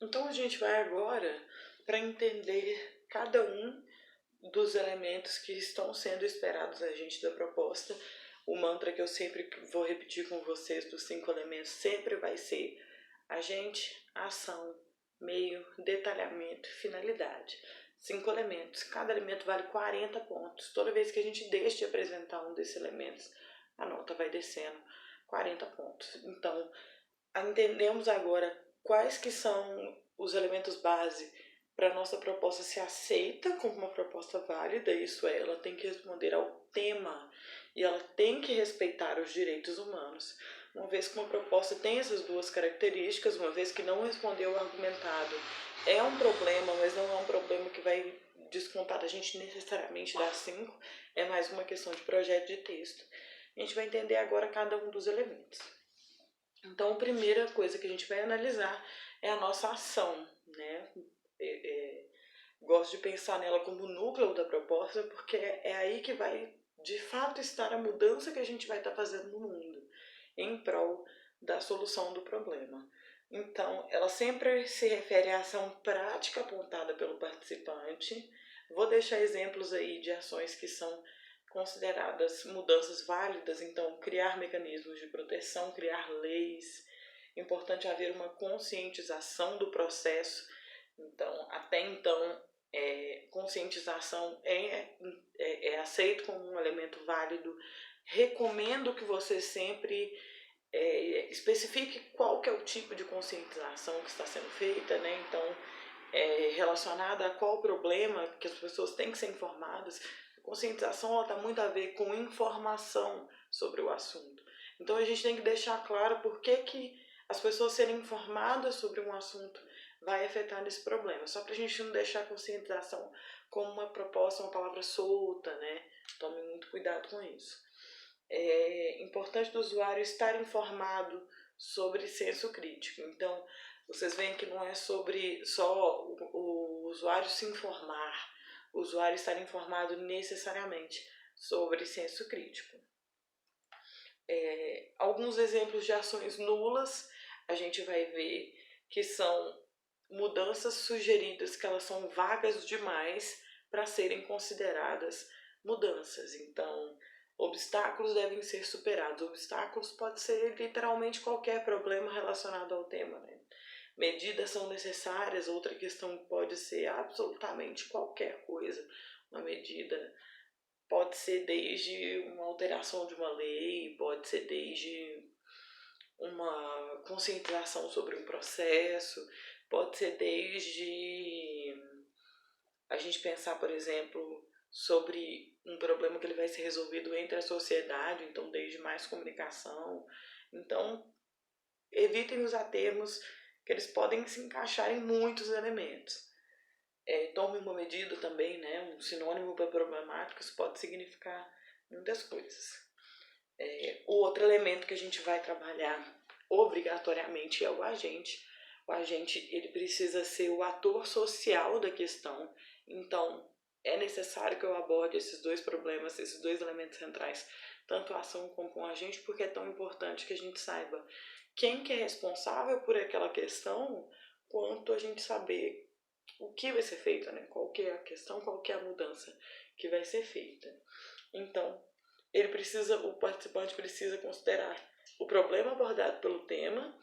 Então a gente vai agora para entender cada um dos elementos que estão sendo esperados da gente da proposta. O mantra que eu sempre vou repetir com vocês dos 5 elementos sempre vai ser agente, ação, meio, detalhamento e finalidade. 5 elementos, cada elemento vale 40 pontos. Toda vez que a gente deixa de apresentar um desses elementos, a nota vai descendo 40 pontos. Então, entendemos agora quais que são os elementos base para a nossa proposta ser aceita como uma proposta válida, isso é, ela tem que responder ao tema e ela tem que respeitar os direitos humanos. Uma vez que uma proposta tem essas duas características, uma vez que não respondeu ao argumentado, é um problema, mas não é um problema que vai descontar da gente necessariamente dar 5, é mais uma questão de projeto de texto. A gente vai entender agora cada um dos elementos. Então, a primeira coisa que a gente vai analisar é a nossa ação, né? Gosto de pensar nela como núcleo da proposta, porque é aí que vai, de fato, estar a mudança que a gente vai estar fazendo no mundo, em prol da solução do problema. Então, ela sempre se refere à ação prática apontada pelo participante. Vou deixar exemplos aí de ações que são consideradas mudanças válidas, então criar mecanismos de proteção, criar leis. É importante haver uma conscientização do processo. Então, até então, conscientização é aceito como um elemento válido. Recomendo que você sempre especifique qual que é o tipo de conscientização que está sendo feita, né? Então, relacionada a qual problema que as pessoas têm que ser informadas. A conscientização está muito a ver com informação sobre o assunto. Então a gente tem que deixar claro por que as pessoas serem informadas sobre um assunto vai afetar nesse problema. Só para a gente não deixar a conscientização como uma proposta, uma palavra solta, né? Tome muito cuidado com isso. É importante do usuário estar informado sobre senso crítico. Então, vocês veem que não é sobre só o usuário se informar, o usuário estar informado necessariamente sobre senso crítico. Alguns exemplos de ações nulas a gente vai ver que são mudanças sugeridas que elas são vagas demais para serem consideradas mudanças. Então, obstáculos devem ser superados. Obstáculos pode ser literalmente qualquer problema relacionado ao tema, né? Medidas são necessárias, outra questão pode ser absolutamente qualquer coisa. Uma medida pode ser desde uma alteração de uma lei, pode ser desde uma conscientização sobre um processo, pode ser desde a gente pensar, por exemplo, sobre um problema que ele vai ser resolvido entre a sociedade, então desde mais comunicação. Então, evitem usar termos que eles podem se encaixar em muitos elementos. Tome uma medida também, né? Um sinônimo para problemática, isso pode significar muitas coisas. O outro elemento que a gente vai trabalhar obrigatoriamente é o agente. O agente ele precisa ser o ator social da questão, então é necessário que eu aborde esses dois problemas, esses dois elementos centrais, tanto a ação como o agente, porque é tão importante que a gente saiba quem que é responsável por aquela questão, quanto a gente saber o que vai ser feito, né? Qual que é a questão, qual que é a mudança que vai ser feita. Então, o participante precisa considerar o problema abordado pelo tema,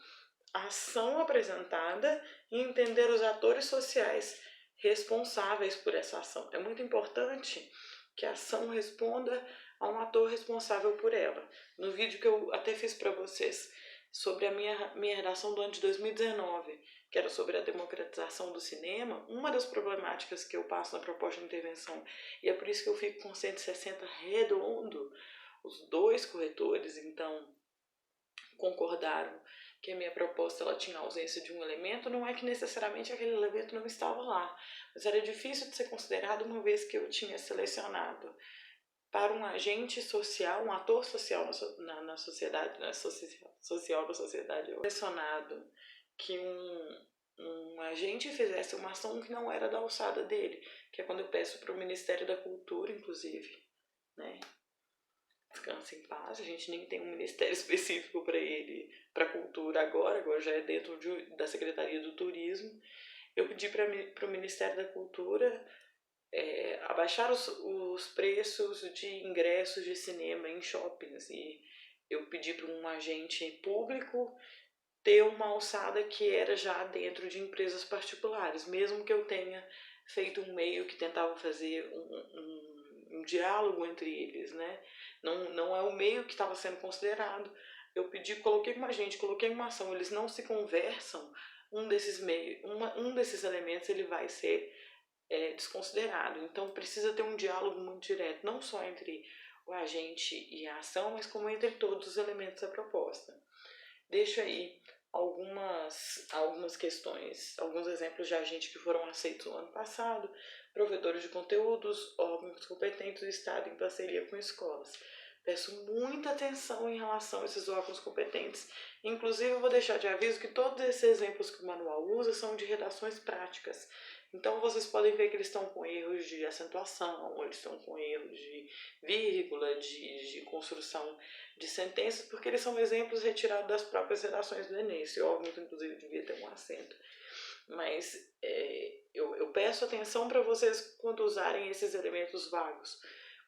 a ação apresentada e entender os atores sociais responsáveis por essa ação. É muito importante que a ação responda a um ator responsável por ela. No vídeo que eu até fiz para vocês sobre a minha redação do ano de 2019, que era sobre a democratização do cinema, uma das problemáticas que eu passo na proposta de intervenção, e é por isso que eu fico com 160 redondo, os dois corretores, então, concordaram que a minha proposta ela tinha ausência de um elemento, não é que necessariamente aquele elemento não estava lá, mas era difícil de ser considerado uma vez que eu tinha selecionado para um agente social, um ator social na sociedade, social na sociedade, eu selecionado que um agente fizesse uma ação que não era da alçada dele, que é quando eu peço para o Ministério da Cultura, inclusive, né? descanse em paz. A gente nem tem um ministério específico para ele, para cultura agora já é dentro da Secretaria do Turismo. Eu pedi para o Ministério da Cultura abaixar os preços de ingressos de cinema em shoppings, e eu pedi para um agente público ter uma alçada que era já dentro de empresas particulares, mesmo que eu tenha feito um meio que tentava fazer um diálogo entre eles, né? Não é o meio que estava sendo considerado. Eu pedi, coloquei uma gente, coloquei uma ação, eles não se conversam, um desses meios, um desses elementos ele vai ser desconsiderado. Então precisa ter um diálogo muito direto, não só entre o agente e a ação, mas como entre todos os elementos da proposta. Deixo aí algumas questões, alguns exemplos de agentes que foram aceitos no ano passado: provedores de conteúdos, órgãos competentes do Estado em parceria com escolas. Peço muita atenção em relação a esses órgãos competentes. Inclusive, eu vou deixar de aviso que todos esses exemplos que o manual usa são de redações práticas. Então, vocês podem ver que eles estão com erros de acentuação, ou eles estão com erros de vírgula, de construção de sentenças, porque eles são exemplos retirados das próprias redações do Enem. Esse órgão, inclusive, devia ter um acento. Mas eu peço atenção para vocês quando usarem esses elementos vagos,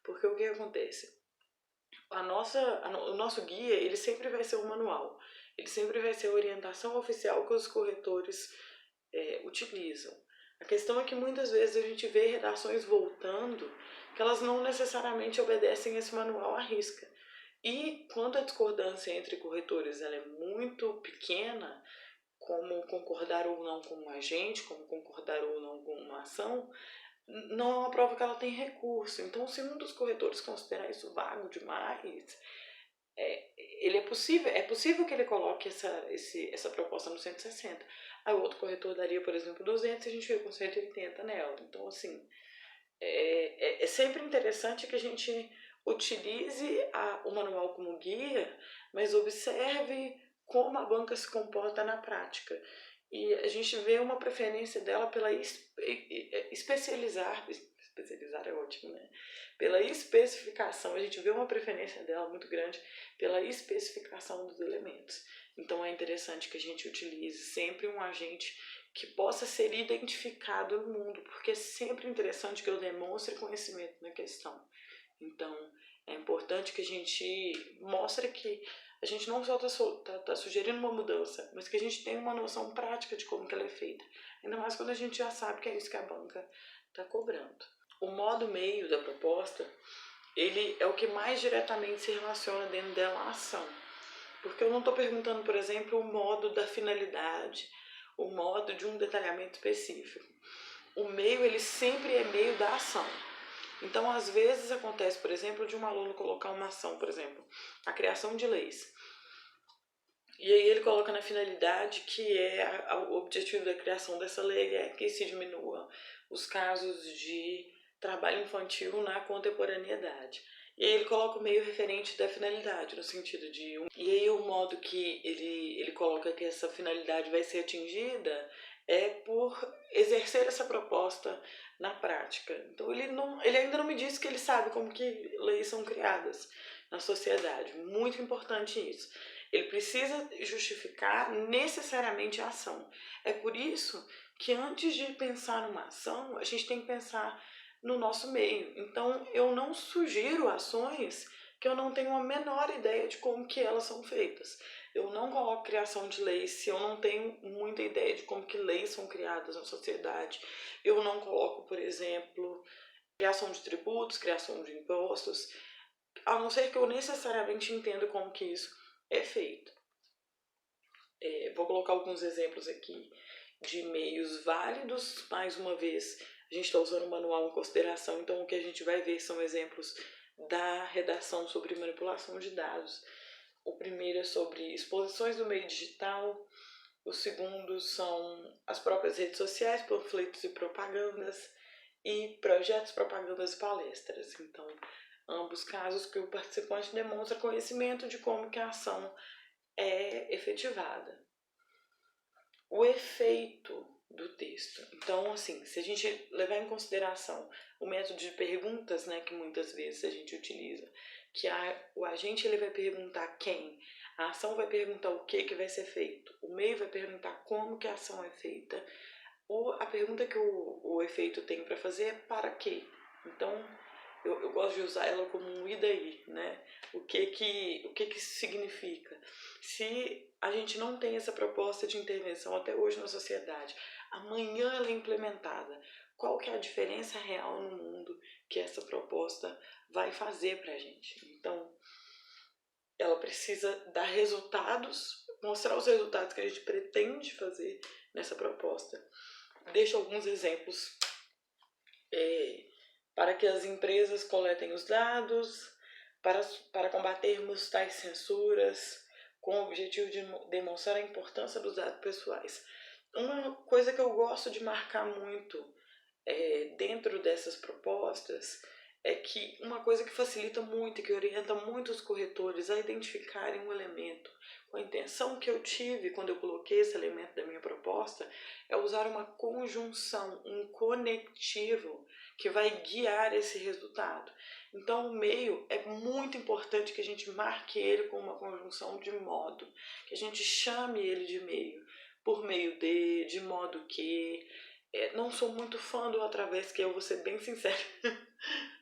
porque o que acontece? O nosso guia, ele sempre vai ser um manual, ele sempre vai ser a orientação oficial que os corretores utilizam. A questão é que muitas vezes a gente vê redações voltando que elas não necessariamente obedecem esse manual à risca. E quando a discordância entre corretores ela é muito pequena, como concordar ou não com um agente, como concordar ou não com uma ação, não é uma prova que ela tem recurso. Então, se um dos corretores considerar isso vago demais, é possível que ele coloque essa proposta no 160. Aí o outro corretor daria, por exemplo, 200 e a gente fica com 180 nela. Então, assim, é sempre interessante que a gente utilize o manual como guia, mas observe como a banca se comporta na prática. E a gente vê uma preferência dela pela especializar é ótimo, né? Pela especificação, a gente vê uma preferência dela muito grande pela especificação dos elementos. Então é interessante que a gente utilize sempre um agente que possa ser identificado no mundo, porque é sempre interessante que eu demonstre conhecimento na questão. Então, é importante que a gente mostre que a gente não só está sugerindo uma mudança, mas que a gente tem uma noção prática de como que ela é feita. Ainda mais quando a gente já sabe que é isso que a banca está cobrando. O modo meio da proposta, ele é o que mais diretamente se relaciona dentro dela à ação. Porque eu não estou perguntando, por exemplo, o modo da finalidade, o modo de um detalhamento específico. O meio, ele sempre é meio da ação. Então, às vezes acontece, por exemplo, de um aluno colocar uma ação, por exemplo, a criação de leis. E aí ele coloca na finalidade que o objetivo da criação dessa lei é que se diminua os casos de trabalho infantil na contemporaneidade. E aí ele coloca o meio referente da finalidade, no sentido de... E aí o modo que ele coloca que essa finalidade vai ser atingida é por exercer essa proposta na prática. Então ele ainda não me disse que ele sabe como que leis são criadas na sociedade. Muito importante isso. Ele precisa justificar necessariamente a ação. É por isso que antes de pensar numa ação, a gente tem que pensar no nosso meio. Então, eu não sugiro ações que eu não tenho a menor ideia de como que elas são feitas. Eu não coloco criação de leis se eu não tenho muita ideia de como que leis são criadas na sociedade. Eu não coloco, por exemplo, criação de tributos, criação de impostos, a não ser que eu necessariamente entenda como que isso é feito. Vou colocar alguns exemplos aqui de meios válidos. Mais uma vez, a gente está usando o manual em consideração, então o que a gente vai ver são exemplos da redação sobre manipulação de dados. O primeiro é sobre exposições do meio digital, o segundo são as próprias redes sociais, panfletos e propagandas, e projetos, propagandas e palestras. Então, ambos casos que o participante demonstra conhecimento de como que a ação é efetivada. O efeito do texto. Então, assim, se a gente levar em consideração o método de perguntas, né, que muitas vezes a gente utiliza, que o agente ele vai perguntar quem, a ação vai perguntar o que vai ser feito, o meio vai perguntar como que a ação é feita, a pergunta que o efeito tem para fazer é para quê. Então, eu gosto de usar ela como um e daí, né? O que isso significa? Se a gente não tem essa proposta de intervenção até hoje na sociedade, amanhã ela é implementada, qual que é a diferença real no mundo que essa proposta vai fazer para a gente? Então, ela precisa dar resultados, mostrar os resultados que a gente pretende fazer nessa proposta. Deixo alguns exemplos para que as empresas coletem os dados, para combatermos tais censuras, com o objetivo de demonstrar a importância dos dados pessoais. Uma coisa que eu gosto de marcar muito dentro dessas propostas é que uma coisa que facilita muito e que orienta muito os corretores a identificarem um elemento com a intenção que eu tive quando eu coloquei esse elemento da minha proposta é usar uma conjunção, um conectivo que vai guiar esse resultado. Então o meio é muito importante que a gente marque ele com uma conjunção de modo, que a gente chame ele de meio, por meio de modo que. Não sou muito fã do através, que eu vou ser bem sincera,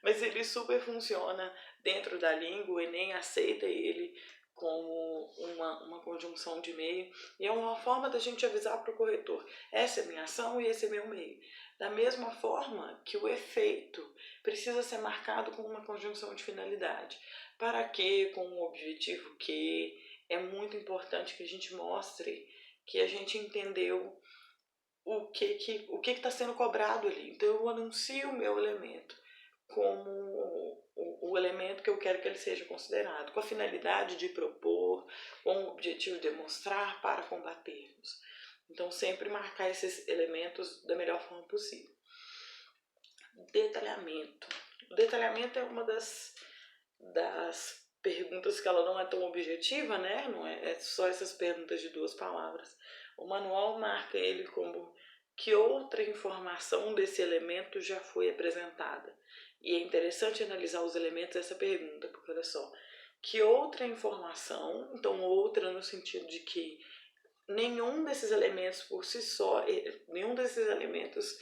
mas ele super funciona dentro da língua, o Enem aceita ele como uma conjunção de meio, e é uma forma da gente avisar para o corretor, essa é minha ação e esse é meu meio. Da mesma forma que o efeito precisa ser marcado com uma conjunção de finalidade. Para quê, com o objetivo que, é muito importante que a gente mostre que a gente entendeu o que está sendo cobrado ali. Então eu anuncio o meu elemento como o elemento que eu quero que ele seja considerado, com a finalidade de propor, com o objetivo de demonstrar para combatermos. Então sempre marcar esses elementos da melhor forma possível. Detalhamento. O detalhamento é uma das perguntas que ela não é tão objetiva, né? Não é só essas perguntas de 2 palavras. O manual marca ele como que outra informação desse elemento já foi apresentada. E é interessante analisar os elementos dessa pergunta, porque olha só, que outra informação, então outra no sentido de que nenhum desses elementos por si só, nenhum desses elementos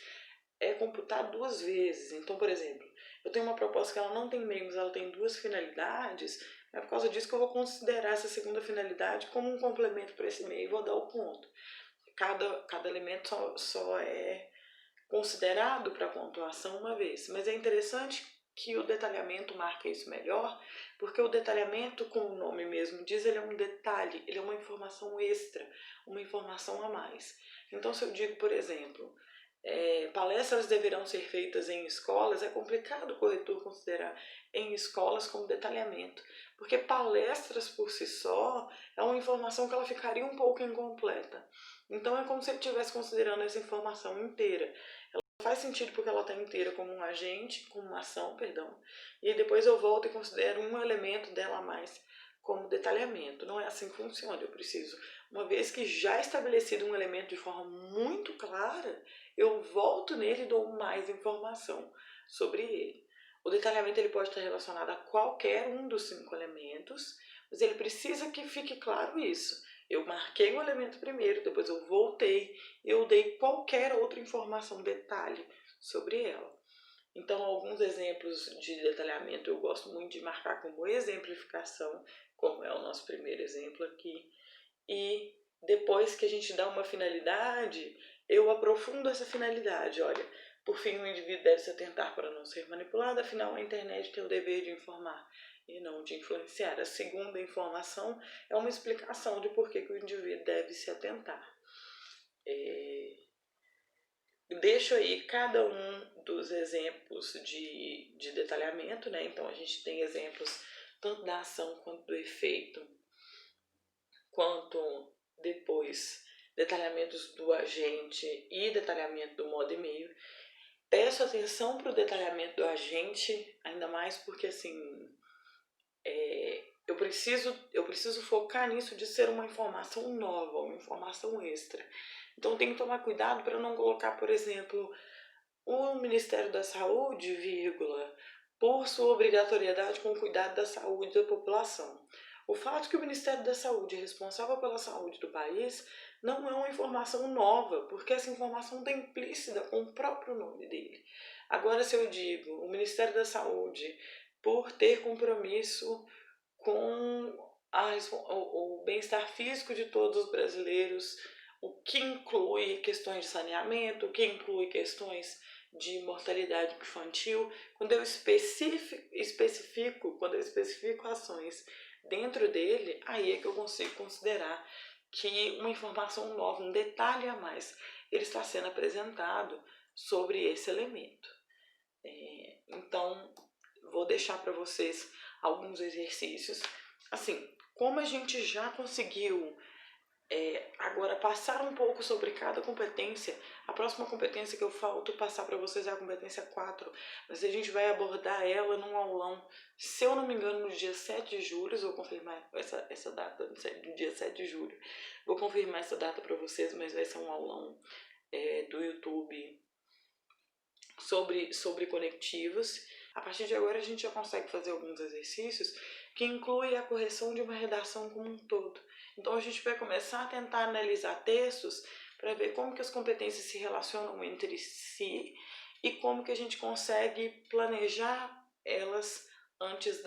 é computado 2 vezes. Então, por exemplo, eu tenho uma proposta que ela não tem meio, mas ela tem 2 finalidades, é por causa disso que eu vou considerar essa segunda finalidade como um complemento para esse meio e vou dar o ponto. Cada elemento só é considerado para a pontuação uma vez, mas é interessante que o detalhamento marca isso melhor, porque o detalhamento, como o nome mesmo diz, ele é um detalhe, ele é uma informação extra, uma informação a mais. Então, se eu digo, por exemplo, palestras deverão ser feitas em escolas, é complicado o corretor considerar em escolas como detalhamento, porque palestras por si só é uma informação que ela ficaria um pouco incompleta. Então é como se ele estivesse considerando essa informação inteira. Ela faz sentido porque ela está inteira como um agente, como uma ação, perdão, e aí depois eu volto e considero um elemento dela a mais como detalhamento. Não é assim que funciona. Eu preciso, uma vez que já estabelecido um elemento de forma muito clara, eu volto nele e dou mais informação sobre ele. O detalhamento ele pode estar relacionado a qualquer um dos 5 elementos, mas ele precisa que fique claro isso. Eu marquei o elemento primeiro, depois eu voltei, eu dei qualquer outra informação, detalhe sobre ela. Então, alguns exemplos de detalhamento eu gosto muito de marcar como exemplificação, como é o nosso primeiro exemplo aqui. E depois que a gente dá uma finalidade, eu aprofundo essa finalidade. Olha, por fim, o indivíduo deve se atentar para não ser manipulado, afinal a internet tem o dever de informar e não de influenciar. A segunda informação é uma explicação de por que o indivíduo deve se atentar. Deixo aí cada um dos exemplos de detalhamento, né? Então a gente tem exemplos tanto da ação quanto do efeito, quanto depois detalhamentos do agente e detalhamento do modo e meio. Peço atenção para o detalhamento do agente, ainda mais porque assim eu preciso focar nisso de ser uma informação nova, uma informação extra. Então tenho que tomar cuidado para não colocar, por exemplo, o Ministério da Saúde, vírgula, por sua obrigatoriedade com o cuidado da saúde da população. O fato que o Ministério da Saúde é responsável pela saúde do país não é uma informação nova, porque essa informação está implícita com o próprio nome dele. Agora, se eu digo o Ministério da Saúde, por ter compromisso com o bem-estar físico de todos os brasileiros, o que inclui questões de saneamento, o que inclui questões de mortalidade infantil, quando eu especifico ações dentro dele, aí é que eu consigo considerar que uma informação nova, um detalhe a mais, ele está sendo apresentado sobre esse elemento. Então, vou deixar para vocês alguns exercícios. Assim, como a gente já conseguiu agora passar um pouco sobre cada competência, a próxima competência que eu falto passar para vocês é a competência 4, mas a gente vai abordar ela num aulão, se eu não me engano, no dia 7 de julho, eu vou confirmar essa data, no dia 7 de julho, vou confirmar essa data para vocês, mas vai ser um aulão do YouTube sobre conectivos. A partir de agora a gente já consegue fazer alguns exercícios que incluem a correção de uma redação como um todo. Então a gente vai começar a tentar analisar textos para ver como que as competências se relacionam entre si e como que a gente consegue planejar elas antes